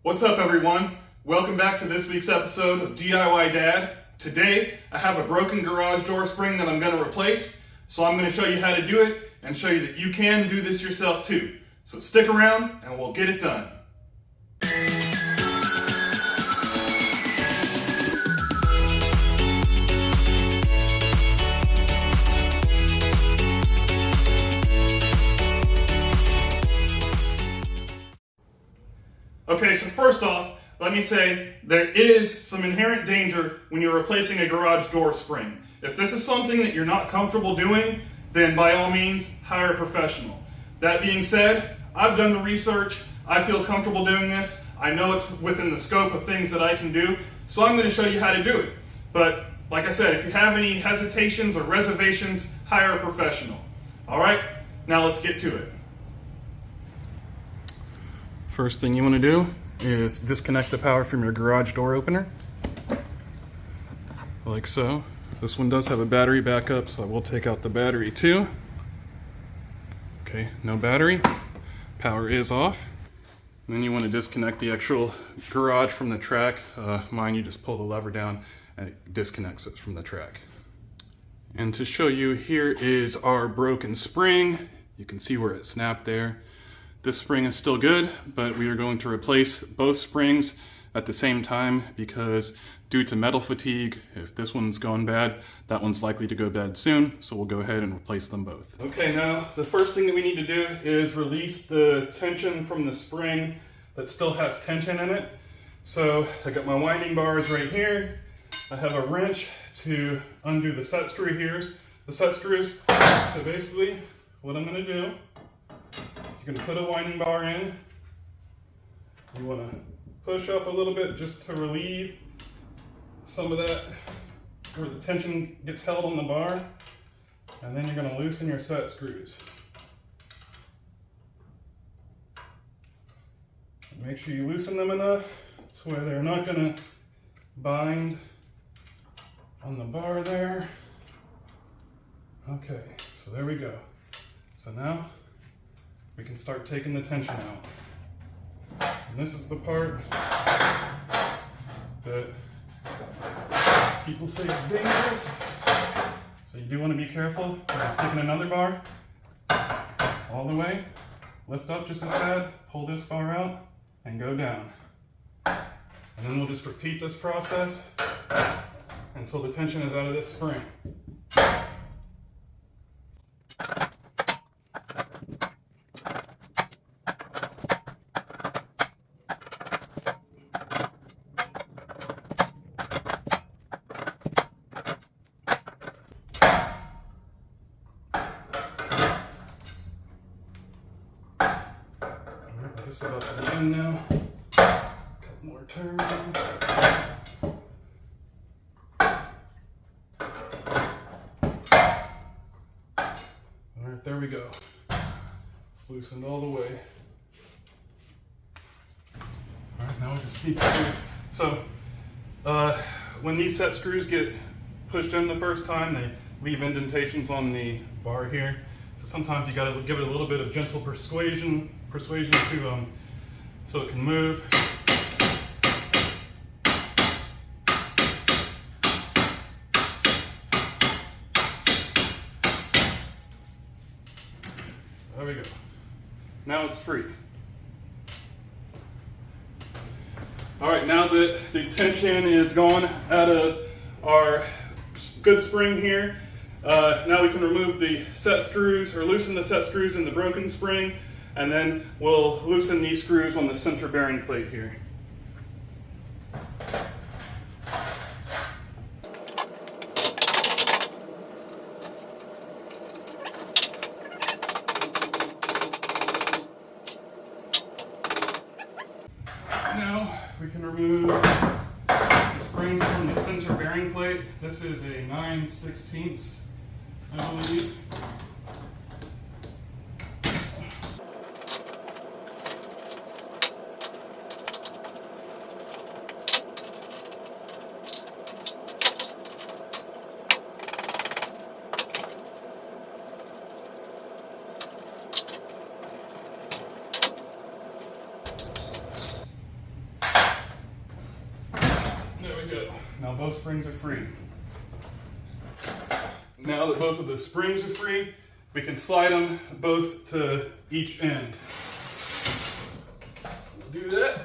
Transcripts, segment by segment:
What's up, everyone? Welcome back to this week's episode of DIY Dad. Today, I have a broken garage door spring that I'm going to replace, so I'm going to show you how to do it and show you that you can do this yourself too. So stick around and we'll get it done. Okay, so first off, let me say there is some inherent danger when you're replacing a garage door spring. If this is something that you're not comfortable doing, then by all means, hire a professional. That being said, I've done the research, I feel comfortable doing this, I know it's within the scope of things that I can do, so I'm going to show you how to do it. But like I said, if you have any hesitations or reservations, hire a professional. Alright, now let's get to it. First thing you want to do is disconnect the power from your garage door opener, like so. This one does have a battery backup, so I will take out the battery too. Okay, no battery. Power is off. And then you want to disconnect the actual garage from the track. Mine, you just pull the lever down and it disconnects it from the track. And to show you, here is our broken spring. You can see where it snapped there. This spring is still good, but we are going to replace both springs at the same time because due to metal fatigue, if this one's going bad, that one's likely to go bad soon, so we'll go ahead and replace them both. Okay, now the first thing that we need to do is release the tension from the spring that still has tension in it. So I got my winding bars right here. I have a wrench to undo the set screws here. So basically, what I'm going to do, you're going to put a winding bar in. You want to push up a little bit just to relieve some of that where the tension gets held on the bar. And then you're going to loosen your set screws. Make sure you loosen them enough to where they're not going to bind on the bar there. Okay, so there we go. So now we can start taking the tension out. And this is the part that people say is dangerous. So you do want to be careful. You're sticking another bar all the way. Lift up just a tad, pull this bar out, and go down. And then we'll just repeat this process until the tension is out of this spring. Just about to the end now. Couple more turns. Alright, there we go. It's loosened all the way. Alright, now we just sneak through. So, when these set screws get pushed in the first time, they leave indentations on the bar here. So sometimes you gotta give it a little bit of gentle persuasion to so it can move. There we go. Now it's free. All right, now that the tension is gone out of our good spring here, now we can remove the set screws, or loosen the set screws in the broken spring, and then we'll loosen these screws on the center bearing plate here. Now we can remove the springs from the center bearing plate. This is a 9/16, I believe. Now both springs are free. Now that both of the springs are free, we can slide them both to each end. We'll do that.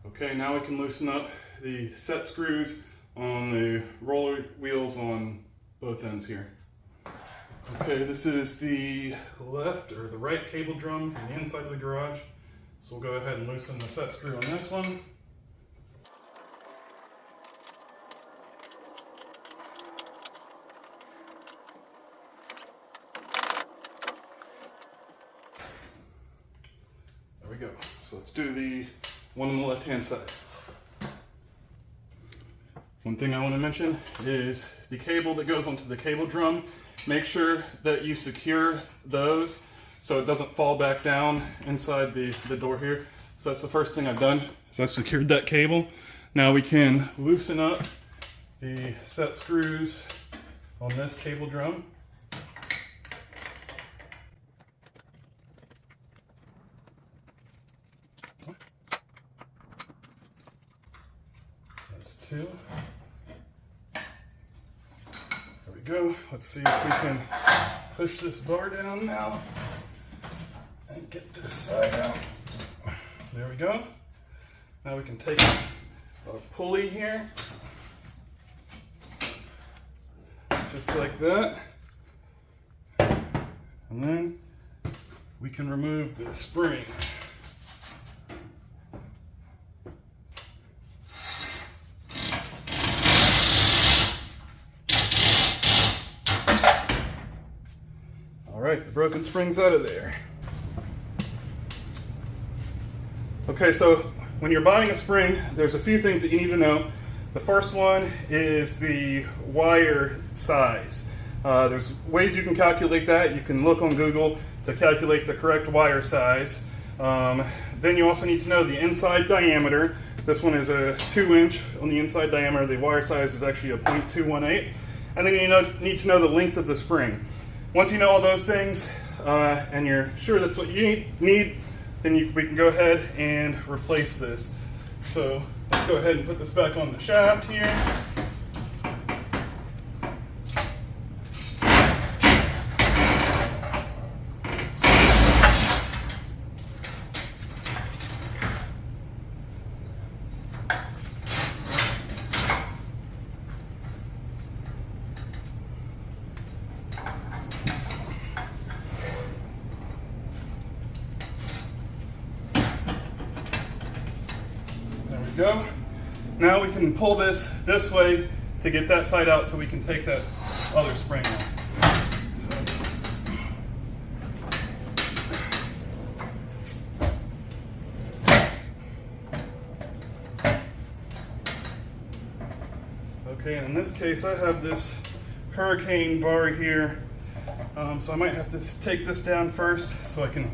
Okay, now we can loosen up the set screws on the roller wheels on both ends here. Okay, this is the left or the right cable drum from the inside of the garage. So we'll go ahead and loosen the set screw on this one. There we go. So let's do the one on the left-hand side. One thing I want to mention is the cable that goes onto the cable drum. Make sure that you secure those so it doesn't fall back down inside the door here. So that's the first thing I've done, is I've secured that cable. Now we can loosen up the set screws on this cable drum. That's two. There we go. Let's see if we can push this bar down now and get this side out. There we go. Now we can take a pulley here, just like that. And then we can remove the spring. All right, the broken spring's out of there. Okay, so when you're buying a spring, there's a few things that you need to know. The first one is the wire size. There's ways you can calculate that. You can look on Google to calculate the correct wire size. Then you also need to know the inside diameter. This one is a 2-inch on the inside diameter. The wire size is actually a .218. And then you need to know the length of the spring. Once you know all those things and you're sure that's what you need, then we can go ahead and replace this. So let's go ahead and put this back on the shaft here. Go. Now we can pull this way to get that side out so we can take that other spring out. Okay, and in this case I have this hurricane bar here, so I might have to take this down first so I can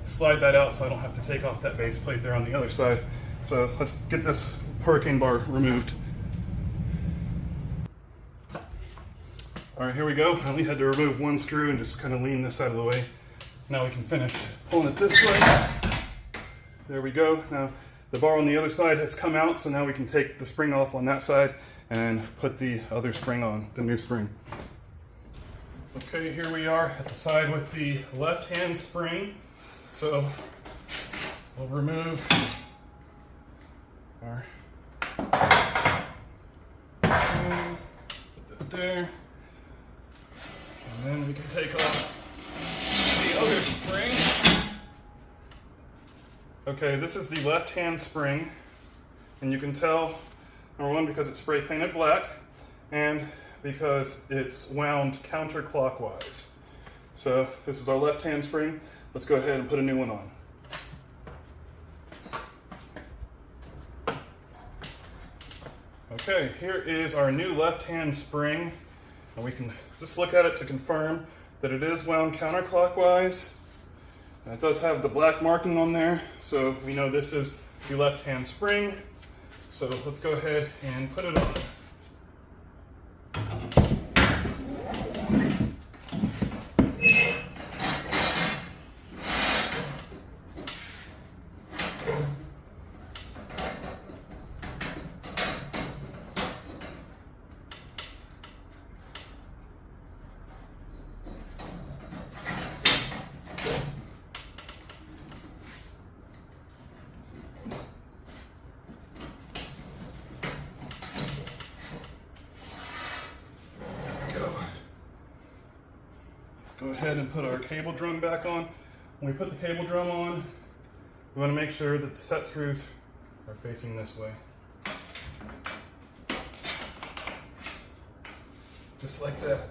slide that out so I don't have to take off that base plate there on the other side. So let's get this hurricane bar removed. All right, here we go. I only had to remove one screw and just kind of lean this out of the way. Now we can finish pulling it this way. There we go. Now the bar on the other side has come out, so now we can take the spring off on that side and put the other spring on, the new spring. Okay, here we are at the side with the left-hand spring. So we'll remove our put that there, and then we can take off the other spring. Okay, this is the left-hand spring, and you can tell, number one, because it's spray painted black, and because it's wound counterclockwise. So this is our left-hand spring. Let's go ahead and put a new one on. Okay, here is our new left-hand spring, and we can just look at it to confirm that it is wound counterclockwise. And it does have the black marking on there, so we know this is the left-hand spring. So let's go ahead and put it on. go ahead and put our cable drum back on. When we put the cable drum on, we want to make sure that the set screws are facing this way. Just like that.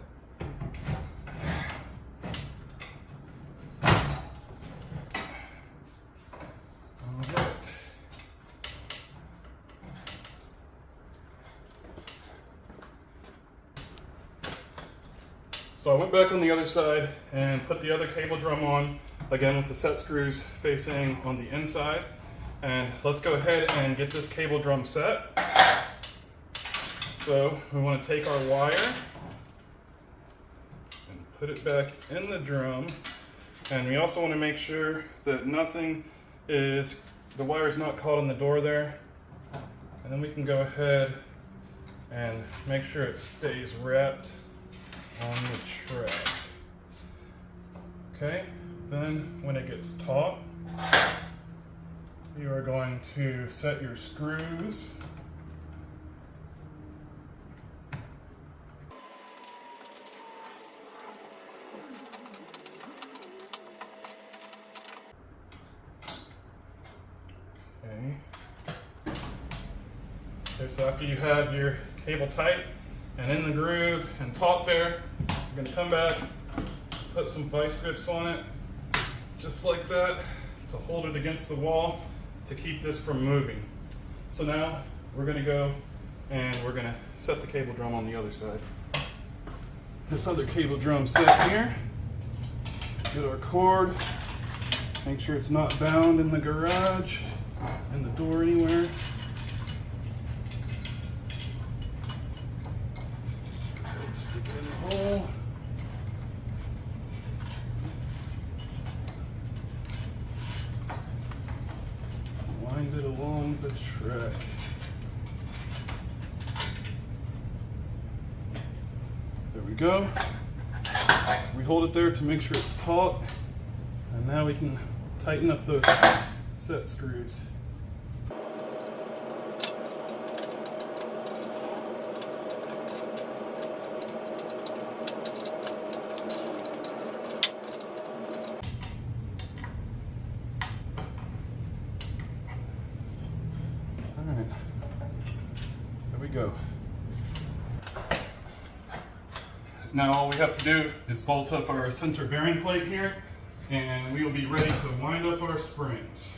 So I went back on the other side and put the other cable drum on, again with the set screws facing on the inside. And let's go ahead and get this cable drum set. So we want to take our wire and put it back in the drum. And we also want to make sure that the wire is not caught in the door there. And then we can go ahead and make sure it stays wrapped on the track. Okay, then when it gets taut, you are going to set your screws. Okay, so after you have your cable tight and in the groove and taut there, you're going to come back, put some vice grips on it, just like that, to hold it against the wall to keep this from moving. So now we're going to go and we're going to set the cable drum on the other side. This other cable drum set here, get our cord, make sure it's not bound in the garage, in the door anywhere. Stick it in the hole. Wind it along the track. There we go. We hold it there to make sure it's taut. And now we can tighten up those set screws. Alright, there we go. Now all we have to do is bolt up our center bearing plate here, and we will be ready to wind up our springs.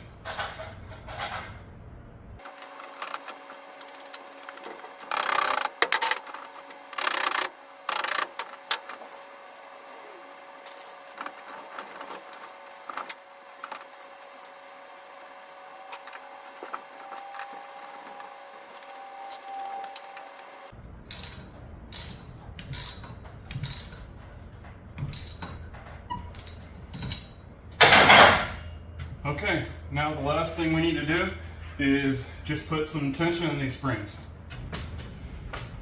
Okay, now the last thing we need to do is just put some tension in these springs.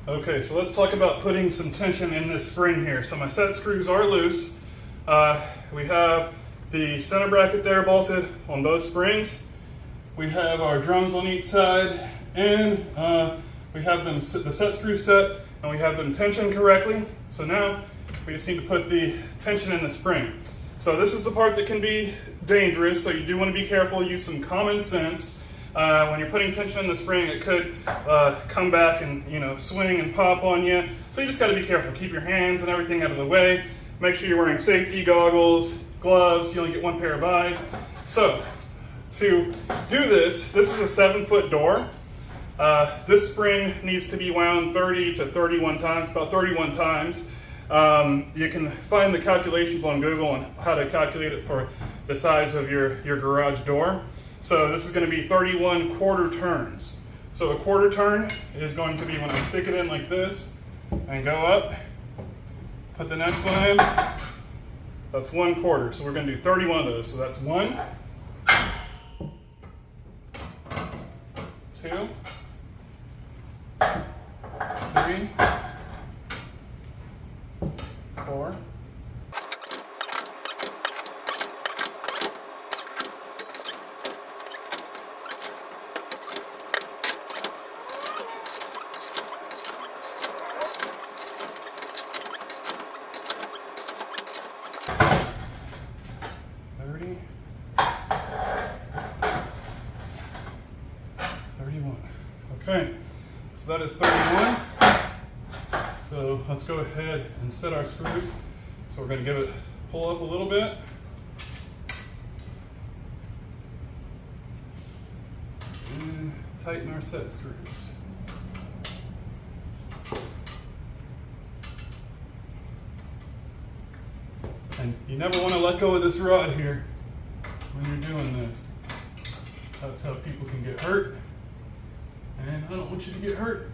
Okay, so let's talk about putting some tension in this spring here. So my set screws are loose. We have the center bracket there bolted on both springs. We have our drums on each side, and we have them the set screws set, and we have them tensioned correctly. So now we just need to put the tension in the spring. So this is the part that can be dangerous, so you do want to be careful, use some common sense. When you're putting tension in the spring, it could come back and swing and pop on you. So you just got to be careful. Keep your hands and everything out of the way. Make sure you're wearing safety goggles, gloves. You only get one pair of eyes. So to do this is a 7-foot door. This spring needs to be wound 30 to 31 times, about 31 times. You can find the calculations on Google on how to calculate it for the size of your garage door. So this is going to be 31 quarter turns. So a quarter turn is going to be when I stick it in like this and go up, put the next one in, that's 1 quarter. So we're going to do 31 of those. So that's 1, 2, 3, 4. Okay, so that is 31. So let's go ahead and set our screws. So we're going to give it pull up a little bit. And tighten our set screws. And you never want to let go of this rod here when you're doing this. That's how people can get hurt. And I don't want you to get hurt.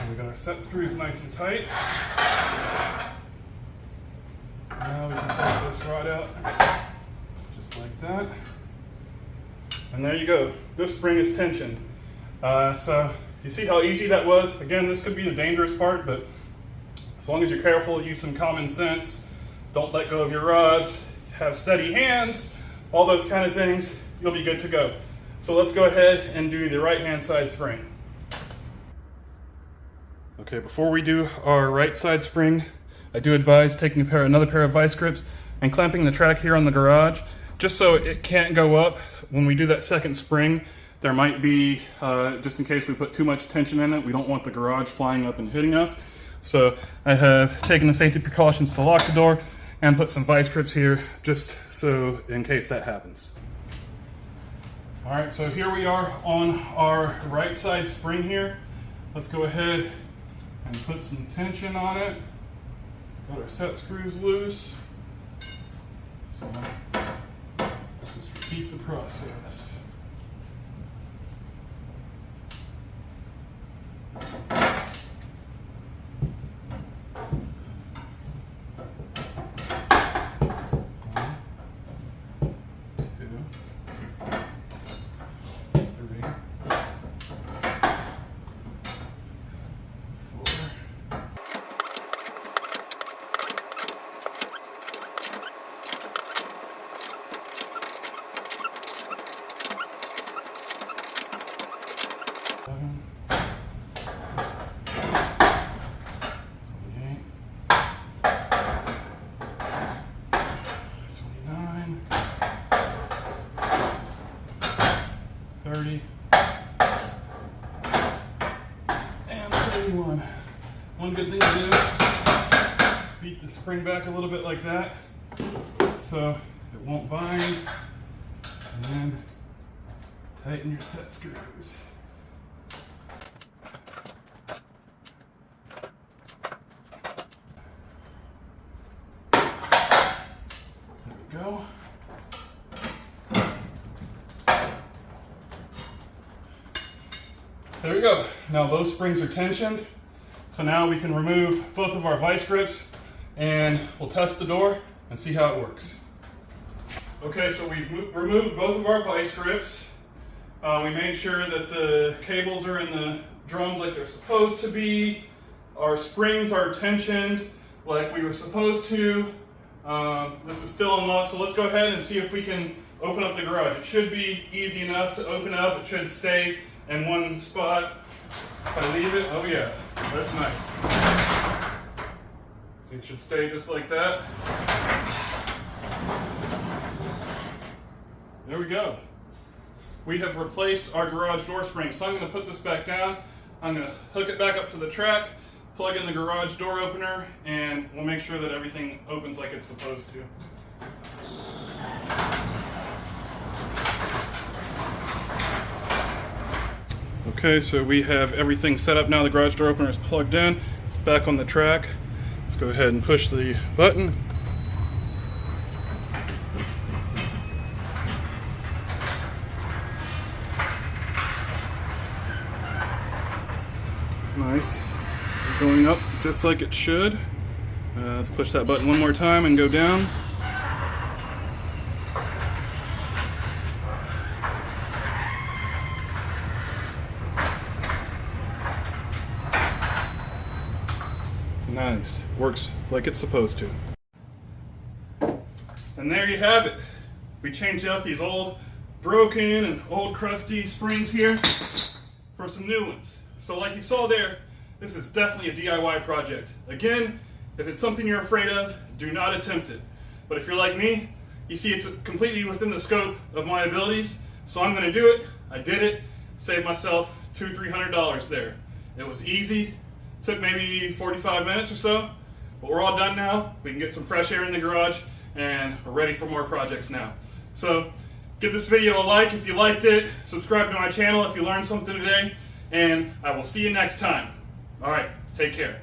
We got our set screws nice and tight. Now we can take this rod out just like that. And there you go. This spring is tensioned. So you see how easy that was? Again, this could be the dangerous part, but as long as you're careful, use some common sense, don't let go of your rods, have steady hands, all those kind of things, you'll be good to go. So let's go ahead and do the right hand side spring. Okay, before we do our right side spring, I do advise taking another pair of vice grips and clamping the track here on the garage, just so it can't go up. When we do that second spring, there might be, just in case we put too much tension in it, we don't want the garage flying up and hitting us. So I have taken the safety precautions to lock the door and put some vice grips here, just so in case that happens. All right, so here we are on our right side spring here. Let's go ahead and put some tension on it. Got our set screws loose. So just repeat the process. And 31. One good thing to do, beat the spring back a little bit like that so it won't bind, and then tighten your set screws. There we go. There we go. Now those springs are tensioned. So now we can remove both of our vice grips and we'll test the door and see how it works. Okay, so we've removed both of our vice grips. We made sure that the cables are in the drums like they're supposed to be. Our springs are tensioned like we were supposed to. This is still unlocked, so let's go ahead and see if we can open up the garage. It should be easy enough to open up. It should stay in one spot. If I leave it, oh yeah, that's nice. So it should stay just like that. There we go. We have replaced our garage door spring. So I'm going to put this back down. I'm going to hook it back up to the track, plug in the garage door opener, and we'll make sure that everything opens like it's supposed to. Okay, so we have everything set up now. The garage door opener is plugged in. It's back on the track. Let's go ahead and push the button. Nice. Going up just like it should. Let's push that button one more time and go down. Nice. Works like it's supposed to. And there you have it. We changed out these old broken and old crusty springs here for some new ones. So like you saw there, this is definitely a DIY project. Again, if it's something you're afraid of, do not attempt it. But if you're like me, you see it's completely within the scope of my abilities, so I'm gonna do it. I did it, saved myself $200-300 there. It was easy, took maybe 45 minutes or so, but we're all done now. We can get some fresh air in the garage, and we're ready for more projects now. So give this video a like if you liked it, subscribe to my channel if you learned something today, and I will see you next time. All right, take care.